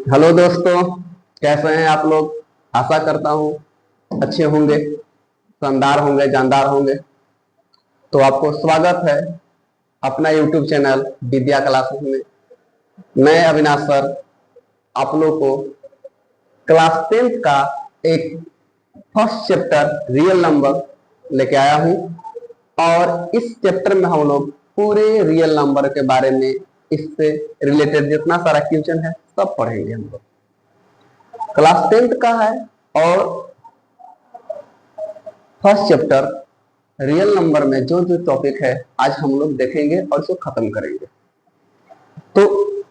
Hello दोस्तों, कैसे हैं आप लोग। आशा करता हूँ अच्छे होंगे, शानदार होंगे, जानदार होंगे। तो आपको स्वागत है अपना यूट्यूब चैनल विद्या क्लासेस में। मैं अविनाश सर आप लोग को क्लास 10th का एक फर्स्ट चैप्टर रियल नंबर लेके आया हूँ। और इस चैप्टर में हम लोग पूरे रियल नंबर के बारे में, इससे रिलेटेड जितना सारा क्वेश्चन है सब पढ़ेंगे। हम लोग क्लास 10th का है और फर्स्ट चैप्टर रियल नंबर में जो जो टॉपिक है आज हम लोग देखेंगे और इसको खत्म करेंगे। तो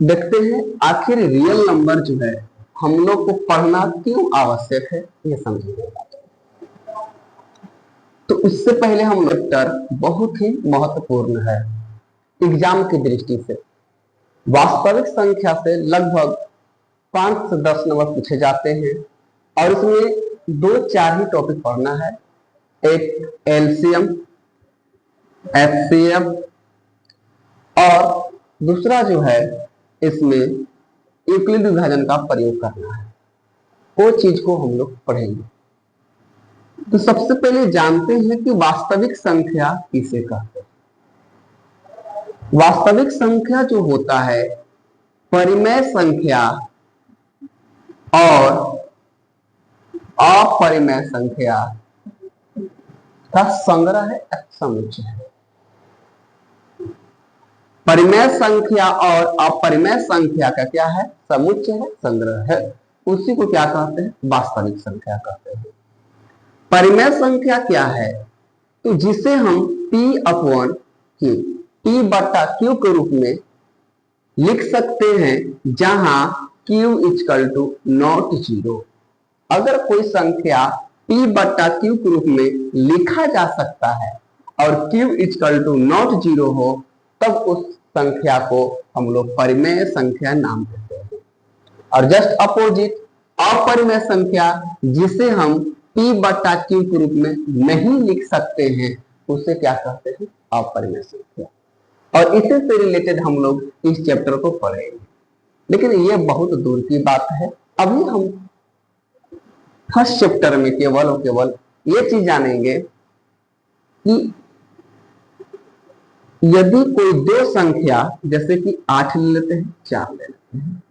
देखते हैं आखिर रियल नंबर जो है हम लोग को पढ़ना क्यों आवश्यक है, ये समझेंगे। तो इससे पहले हम चैप्टर बहुत ही महत्वपूर्ण है एग्जाम की दृष्टि से। वास्तविक संख्या से लगभग 5 से 10 नंबर पूछे जाते हैं और इसमें 2-4 ही टॉपिक पढ़ना है। एक एलसीएम, एचसीएफ और दूसरा जो है इसमें यूक्लिड विभाजन का प्रयोग करना है। वो चीज को हम लोग पढ़ेंगे। तो सबसे पहले जानते हैं कि वास्तविक संख्या किसे कहते हैं। वास्तविक संख्या जो होता है परिमेय संख्या और अपरिमेय संख्या का संग्रह है, समुच्चय है। परिमेय संख्या और अपरिमेय संख्या का क्या है, समुच्चय है, संग्रह है। उसी को क्या कहते हैं, वास्तविक संख्या कहते हैं। परिमेय संख्या क्या है, तो जिसे हम P/Q, P/Q के रूप में लिख सकते हैं, जहां Q = ≠0। अगर कोई संख्या P/Q के रूप में लिखा जा सकता है और Q =0 हो, तब उस संख्या को हम लोग परिमेय संख्या नाम देते हैं। और जस्ट अपोजिट अपरिमेय संख्या, जिसे हम P/Q के रूप में नहीं लिख सकते हैं, उसे क्या कहते हैं, अपरिमेय संख्या। और इसी से रिलेटेड हम लोग इस चैप्टर को पढ़ेंगे। लेकिन ये बहुत दूर की बात है। अभी हम फर्स्ट चैप्टर में केवल और केवल ये चीज जानेंगे कि यदि कोई दो संख्या, जैसे कि 8 ले लेते हैं, 4 ले लेते हैं,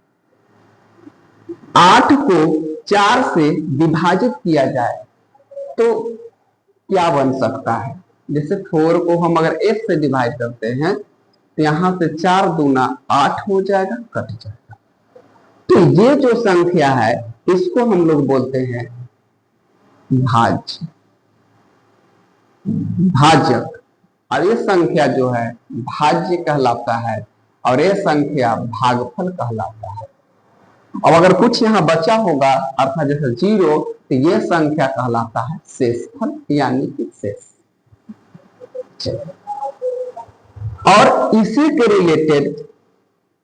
8 को 4 से विभाजित किया जाए तो क्या बन सकता है। जैसे 4 को हम अगर 1 से डिवाइड करते हैं तो यहां से 4 दूना 8 हो जाएगा, कट जाएगा। तो ये जो संख्या है इसको हम लोग बोलते हैं भाज्य, भाजक। और ये संख्या जो है भाज्य कहलाता है और ये संख्या भागफल कहलाता है। अब अगर कुछ यहाँ बचा होगा अर्थात जैसे 0, तो ये संख्या कहलाता है शेषफल, यानी कि शेष। और इसी के रिलेटेड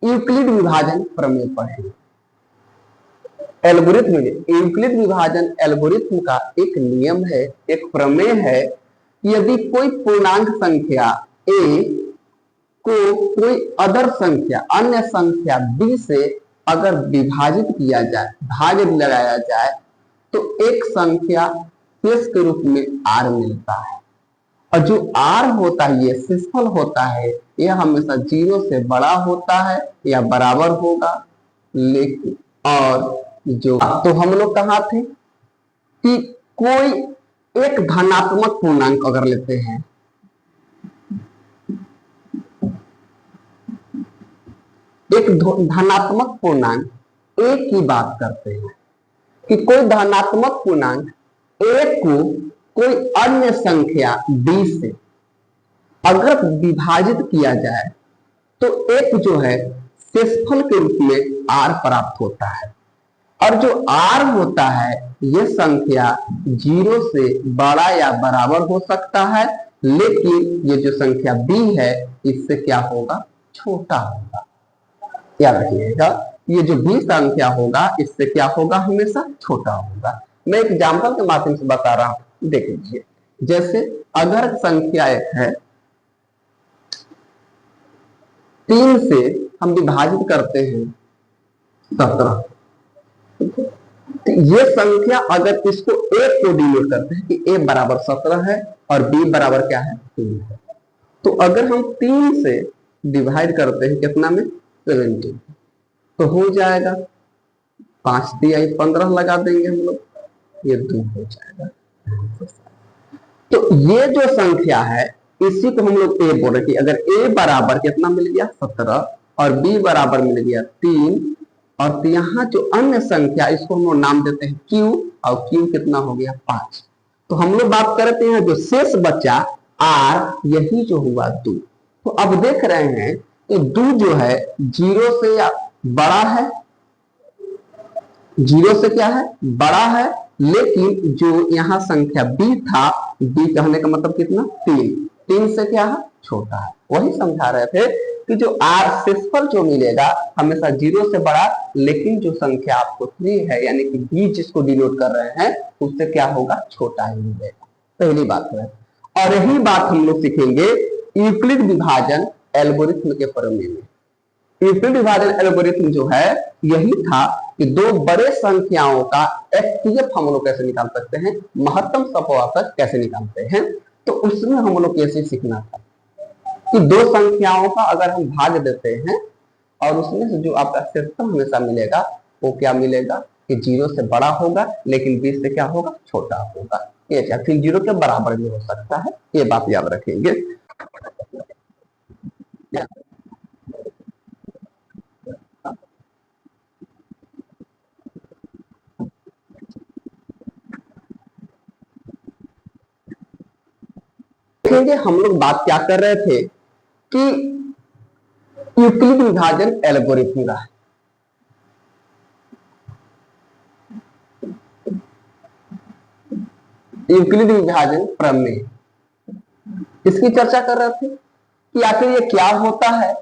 यूक्लिड विभाजन प्रमेय पढ़ेंगे। एल्गोरिथम, यूक्लिड विभाजन एल्गोरिथम का एक नियम है, एक प्रमेय है। यदि कोई पूर्णांक संख्या a को कोई अदर संख्या, अन्य संख्या b से अगर विभाजित किया जाए, भाग लगाया जाए, तो एक संख्या शेष के रूप में r मिलता है। और जो r होता है ये शेषफल होता है, यह हमेशा 0 से बड़ा होता है या बराबर होगा। लेकिन और जो तो हम लोग कहा थे कि कोई एक धनात्मक पूर्णांक अगर लेते हैं, एक धनात्मक पूर्णांक a की बात करते हैं कि कोई धनात्मक पूर्णांक a को कोई अन्य संख्या b से अगर विभाजित किया जाए तो एक जो है शेषफल के रूप में r प्राप्त होता है। और जो r होता है यह संख्या 0 से बड़ा या बराबर हो सकता है, लेकिन ये जो संख्या b है इससे क्या होगा, छोटा होगा। याद रखिएगा, ये जो b संख्या होगा इससे क्या होगा, हमेशा छोटा होगा। मैं एक एग्जाम्पल के माध्यम से बता रहा हूं, देख लीजिए। जैसे अगर संख्या एक है, 3 से हम विभाजित करते हैं 17, तो ये संख्या अगर इसको ए को डिनोट करते हैं कि ए बराबर 17 है और बी बराबर क्या है 3 है, तो अगर हम 3 से डिवाइड करते हैं कितना में 17, तो हो जाएगा 5 दिया 15 लगा देंगे हम लोग, ये 2 हो जाएगा। तो ये जो संख्या है इसी को हम लोग ए बोल रहे कि अगर ए बराबर कितना मिल गया 17 और बी बराबर मिल गया 3, और यहाँ जो अन्य संख्या इसको हम लोग नाम देते हैं क्यू, और क्यू कितना हो गया 5। तो हम लोग बात करते हैं जो शेष बचा आर, यही जो हुआ 2। तो अब देख रहे हैं कि 2 जो है 0 से बड़ा है, 0 से क्या है बड़ा है, लेकिन जो यहाँ संख्या b था, b कहने का मतलब कितना 3 से क्या है छोटा है। वही समझा रहे थे कि जो आर शेषफल जो मिलेगा हमेशा 0 से बड़ा, लेकिन जो संख्या आपको 3 है यानी कि b जिसको डिनोट कर रहे हैं उससे क्या होगा छोटा ही मिलेगा। पहली बात है। और यही बात हम लोग सीखेंगे यूक्लिड विभाजन एल्गोरिथ्म के प्रमेय में। यूक्लिड विभाजन एल्गोरिथ्म जो है यही था कि दो बड़े संख्याओं का एफटीएफ हम लोग कैसे निकाल सकते हैं, महत्तम सपवाचक कैसे निकालते हैं। तो उसमें हम लोग कैसे सीखना था कि दो संख्याओं का अगर हम भाग देते हैं और उसमें से जो आपका शेषफल हमेशा मिलेगा वो क्या मिलेगा कि 0 से बड़ा होगा, लेकिन 20 से क्या होगा छोटा होगा। ये क्या फिर 0 के बराबर भी हो सकता है, ये बात याद रखेंगे। देखेंगे हम लोग बात क्या कर रहे थे कि यूक्लिड विभाजन एल्गोरिथ्म का है। यूक्लिड विभाजन प्रमेय, इसकी चर्चा कर रहे थे कि आखिर ये क्या होता है।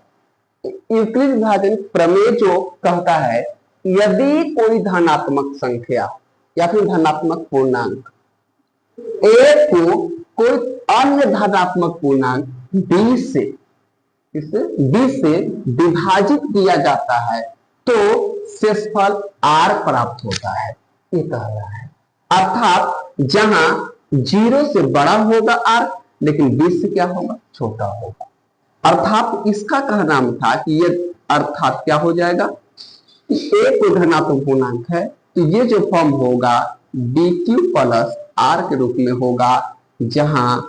यूक्लिड विभाजन प्रमेय जो कहता है यदि कोई धनात्मक संख्या या फिर धनात्मक पूर्णांक ए को कोई अन्य धनात्मक पूर्णांक b से विभाजित किया जाता है तो शेषफल r प्राप्त होता है, ये कह रहा है। अर्थात जहां 0 से बड़ा होगा r, लेकिन 20 से क्या होगा छोटा होगा। अर्थात इसका कहना था कि ये अर्थात क्या हो जाएगा कि a कोई धनात्मक पूर्णांक है तो ये जो फॉर्म होगा dq प्लस r के रूप में होगा, जहां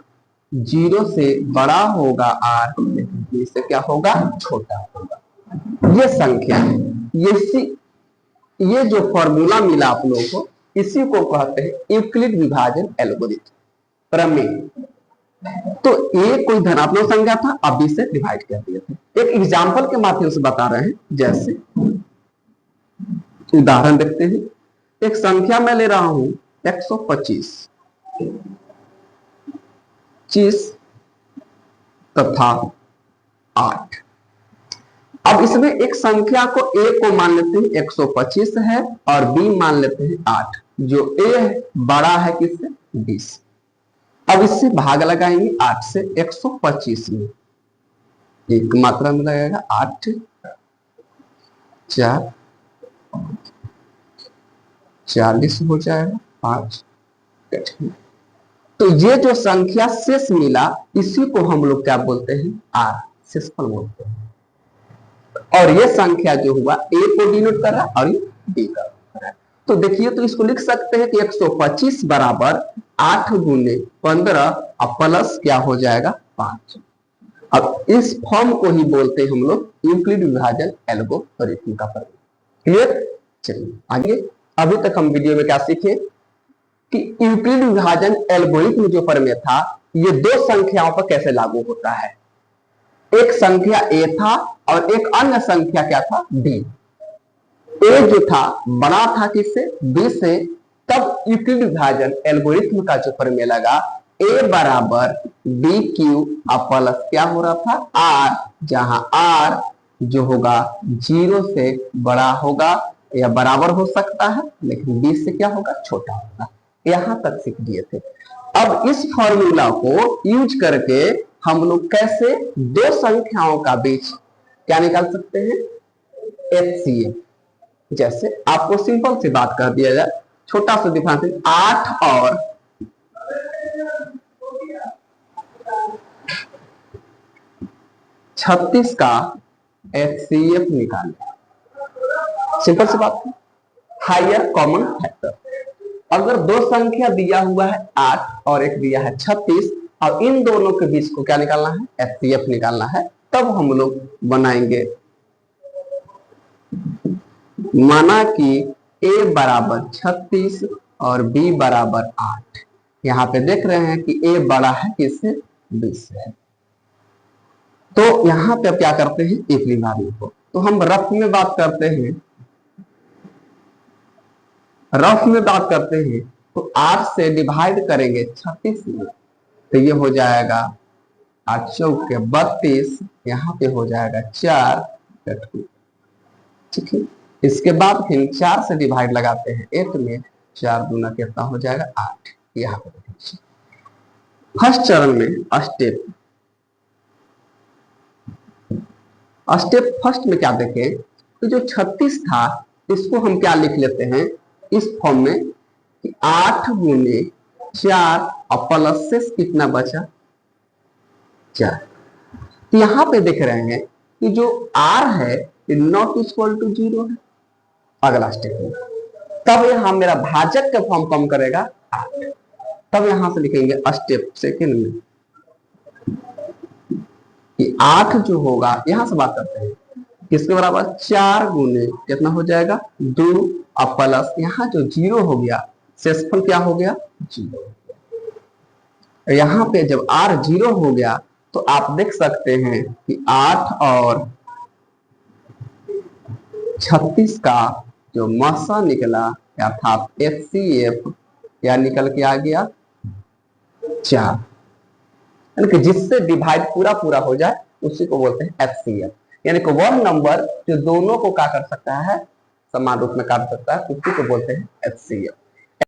0 से बड़ा होगा r, लेकिन 20 से क्या होगा छोटा होगा। ये संख्या है, ये जो फॉर्मूला मिला आप लोगों को इसी को कहते हैं यूक्लिड विभाजन एल्गोरिथ्म प्रमेय। तो ये कोई धनात्मक संख्या था, अब 20 से डिवाइड कर दिए थे। एक एग्जाम्पल के माध्यम से बता रहे हैं, जैसे उदाहरण देखते हैं। एक संख्या मैं ले रहा हूं 125 तथा 8। अब इसमें एक संख्या को a को मान लेते हैं 125 है और b मान लेते हैं 8, जो a बड़ा है किससे 20। अब इससे भाग लगाएंगे 8 से 125 में, एक मात्रा में लगेगा 8 4 40 हो जाएगा 5। तो ये जो संख्या शेष मिला इसी को हम लोग क्या बोलते हैं r, शेषफल बोलते हैं। और ये संख्या जो हुआ a को डिनोट कर रहा है और ये b का कर रहा है। तो देखिए तो इसको लिख सकते हैं कि 125 बराबर 8 गुने 15 और प्लस क्या हो जाएगा 5। अब इस फॉर्म को ही बोलते हैं हम लोग यूक्लिड विभाजन एल्गोरिथ्म का प्रयोग। क्लियर? चलिए आगे। अभी तक हम वीडियो में क्या सीखे कि यूक्लिड विभाजन एल्गोरिथ्म जो प्रमेय था ये दो संख्याओं पर कैसे लागू होता है। एक संख्या a था और एक अन्य संख्या क्या था b। a जो था बड़ा था किससे b से, तब यूक्लिड विभाजन एल्गोरिथ्म का जो प्रमेय लगा a बराबर b क्यू प्लस क्या हो रहा था r, जहां r जो होगा 0 से बड़ा होगा या बराबर हो सकता है, लेकिन 20 से क्या होगा छोटा होगा। यहां तक सीख दिए थे। अब इस फॉर्मूला को यूज करके हम लोग कैसे दो संख्याओं का बीच क्या निकाल सकते हैं एचसीएफ। जैसे आपको सिंपल सी बात कर दिया जाए, छोटा सा डिफरेंस, 8 और 36 का HCF निकालें। सिंपल सी बात है, हायर कॉमन फैक्टर। अगर दो संख्या दिया हुआ है 8 और एक दिया है 36 और इन दोनों के बीच को क्या निकालना है, HCF निकालना है, तब हम लोग बनाएंगे। माना कि A बराबर 36 और B बराबर 8। यहाँ पे देख रहे हैं कि A बड़ा है किससे, B से है। तो यहाँ पे अब क्या करते हैं, इफ लिहाज को तो हम रफ में बात करते हैं, तो 8 से डिवाइड करेंगे 36 में, तो ये हो जाएगा 8 चौके 32, यहाँ पे हो जाएगा 4, ठीक है। इसके बाद फिर 4 से डिवाइड लगाते हैं 8 में, 4 दूना कितना हो जाएगा 8। यहाँ पे फर्स्ट चरण में स्टेप फर्स्ट में क्या देखें, तो जो 36 था इसको हम क्या लिख लेते हैं इस फॉर्म में कि 8 गुने 4 और प्लस से कितना बचा 4। तो यहाँ पे देख रहे हैं कि जो r है नॉट इक्वल टू 0 है। अगला स्टेप में तब यहाँ मेरा भाजक का फॉर्म कम करेगा 8, तब यहां से लिखेंगे स्टेप सेकंड में कि 8 जो होगा, यहां से बात करते हैं किसके बराबर, 4 गुने कितना हो जाएगा 2 और प्लस यहाँ जो 0 हो गया, शेषफल क्या हो गया 0। यहाँ पे जब r 0 हो गया तो आप देख सकते हैं कि 8 और 36 का जो मसा निकला अर्थात HCF क्या निकल के आ गया 4, यानी कि जिससे डिवाइड पूरा हो जाए उसी को बोलते हैं HCF। यानी कि वन नंबर जो दोनों को क्या कर सकता है, समान रूप में काट सकता है, उसी को बोलते हैं HCF।